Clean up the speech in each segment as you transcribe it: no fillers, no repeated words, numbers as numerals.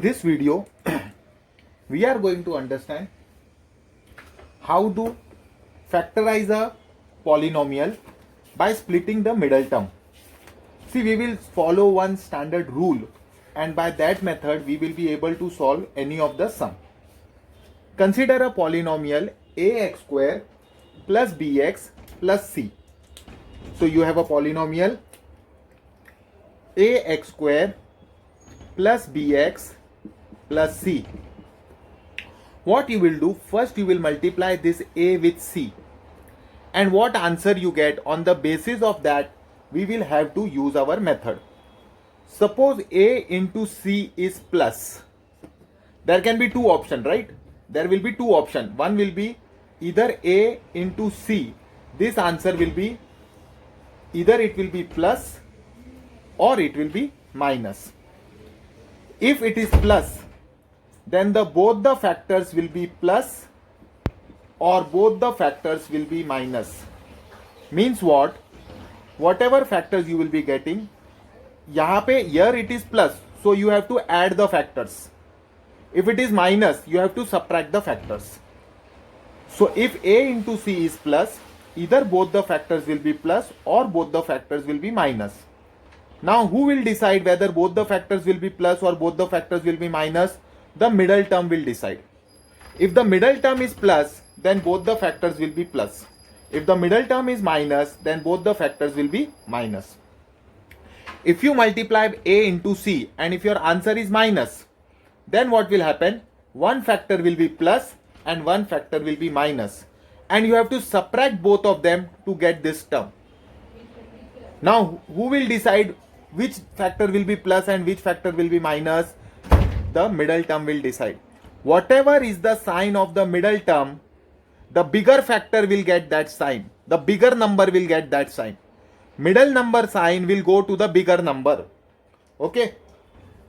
this video, we are going to understand how to factorize a polynomial by splitting the middle term. See, we will follow one standard rule, and by that method we will be able to solve any of the sum. Consider a polynomial ax square plus bx plus c. So you have a polynomial ax square plus bx plus c. What you will do, first you will multiply this a with c, and what answer you get, on the basis of that we will have to use our method. Suppose a into c is plus. There can be two options, right? There will be two options. One will be either a into c. This answer will be either it will be plus or it will be minus. If it is plus, then both the factors will be plus or both the factors will be minus. Means what? Whatever factors you will be getting, here it is plus, so you have to add the factors. If it is minus, you have to subtract the factors. So if a into c is plus, either both the factors will be plus or both the factors will be minus. Now who will decide whether both the factors will be plus or both the factors will be minus? The middle term will decide. If the middle term is plus, then both the factors will be plus. If the middle term is minus, then both the factors will be minus. If you multiply a into c and if your answer is minus, then what will happen? One factor will be plus and one factor will be minus, and you have to subtract both of them to get this term. Now who will decide which factor will be plus and which factor will be minus? The middle term will decide. Whatever is the sign of the middle term, the bigger factor will get that sign. The bigger number will get that sign. Middle number sign will go to the bigger number. Okay.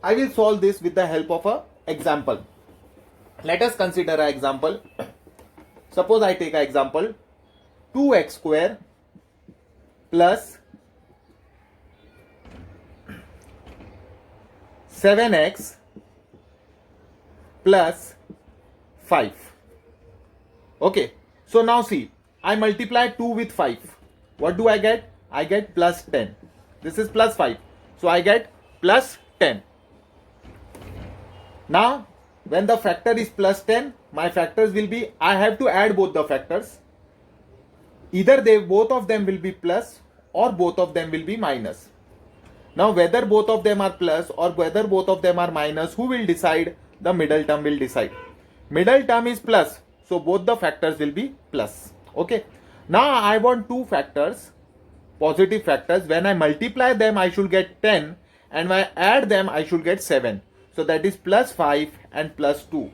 I will solve this with the help of an example. Let us consider an example. Suppose I take an example 2x square plus 7x plus 5. Okay. So now see, I multiply 2 with 5. What do I get? I get plus 10. This is plus 5. So I get plus 10. Now, when the factor is plus 10, my factors will be, I have to add both the factors. Either both of them will be plus or both of them will be minus. Now, whether both of them are plus or whether both of them are minus, who will decide? The middle term will decide. Middle term is plus, so both the factors will be plus. Okay. Now, I want two factors, positive factors. When I multiply them, I should get 10, and when I add them, I should get 7. So that is plus 5 and plus 2.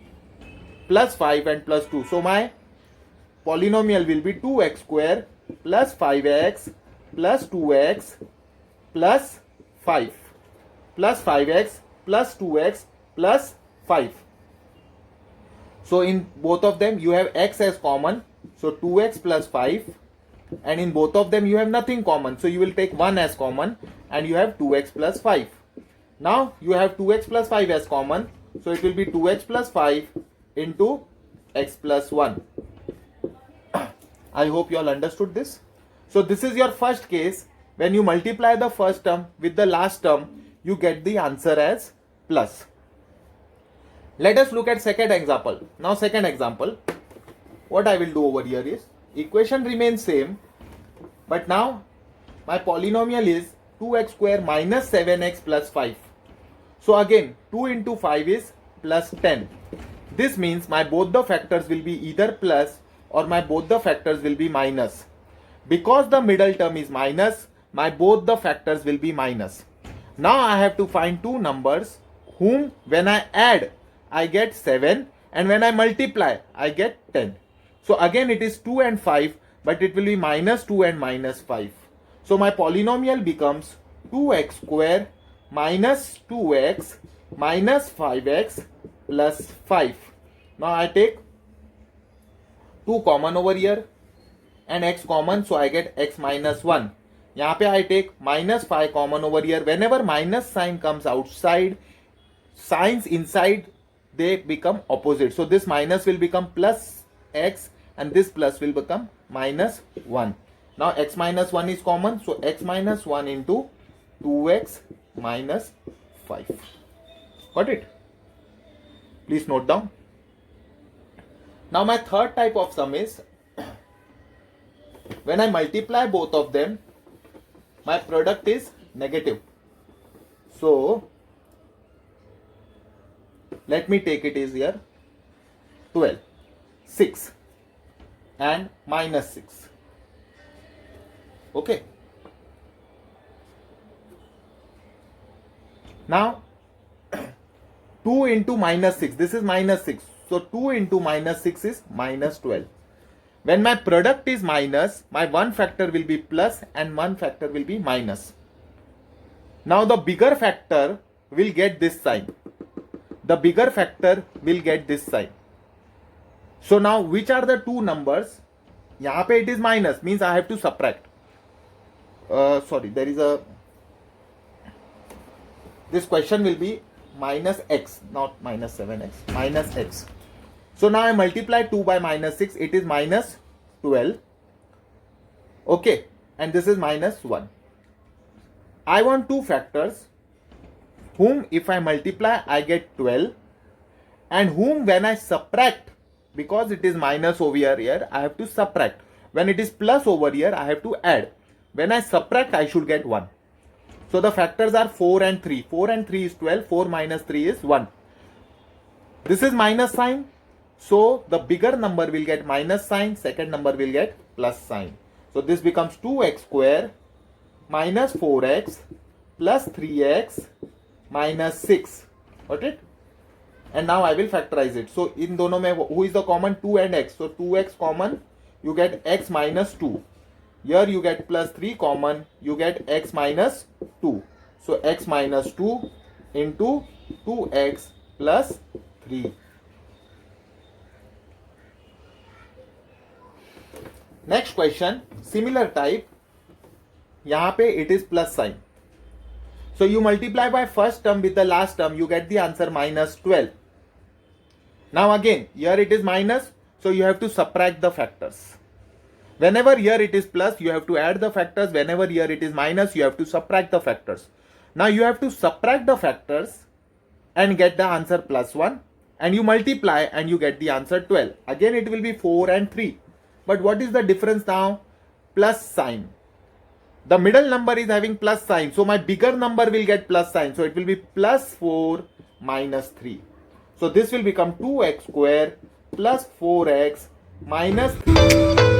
Plus 5 and plus 2. So my polynomial will be 2x square plus 5x plus 2x plus 5. Plus 5x plus 2x plus 5. So in both of them you have x as common. So 2x plus 5. And in both of them you have nothing common. So you will take 1 as common and you have 2x plus 5. Now you have 2x plus 5 as common. So it will be 2x plus 5 into x plus 1. I hope you all understood this. So this is your first case. When you multiply the first term with the last term, you get the answer as plus. Let us look at second example. Now second example, what I will do over here is, equation remains same, but now my polynomial is 2x square minus 7x plus 5. So again 2 into 5 is plus 10. This means my both the factors will be either plus or my both the factors will be minus. Because the middle term is minus, my both the factors will be minus. Now I have to find two numbers whom when I add I get 7 and when I multiply I get 10. So again it is 2 and 5, but it will be minus 2 and minus 5. So my polynomial becomes 2x square minus 2x minus 5x plus 5. Now I take 2 common over here and x common, so I get x minus 1. यहाँ पे I take minus 5 common over here. Whenever minus sign comes outside, signs inside they become opposite. So this minus will become plus x and this plus will become minus 1. Now x minus 1 is common. So x minus 1 into 2x minus 5. Got it? Please note down. Now my third type of sum is when I multiply both of them, my product is negative. So let me take it is here 12, 6 and minus 6. Okay. Now 2 into minus 6, this is minus 6. So 2 into minus 6 is minus 12. When my product is minus, my one factor will be plus and one factor will be minus. Now the bigger factor will get this sign. The bigger factor will get this sign. So now which are the two numbers? यहाँ पे it is minus, means I have to subtract. There is a, this question will be minus x, not minus 7x, minus x. So now I multiply 2 by minus 6, it is minus 12. Okay, and this is minus 1. I want two factors whom if I multiply I get 12 and whom when I subtract, because it is minus over here I have to subtract. When it is plus over here I have to add. When I subtract I should get 1. So the factors are 4 and 3. 4 and 3 is 12. 4 minus 3 is 1. This is minus sign. So the bigger number will get minus sign. Second number will get plus sign. So this becomes 2x square minus 4x plus 3x minus 6. Got it? And now I will factorize it. So in दोनों में who is the common? 2 and x. So 2x common, you get x minus 2. Here you get plus 3 common, you get x minus 2. So x minus 2 into 2x plus 3. Next question, similar type. यहाँ पे it is plus sign. So you multiply by first term with the last term, you get the answer minus 12. Now again, here it is minus, so you have to subtract the factors. Whenever here it is plus, you have to add the factors. Whenever here it is minus, you have to subtract the factors. Now you have to subtract the factors and get the answer plus 1. And you multiply and you get the answer 12. Again it will be 4 and 3. But what is the difference now? Plus sign. The middle number is having plus sign. So my bigger number will get plus sign. So it will be plus 4 minus 3. So this will become 2x square plus 4x minus 3.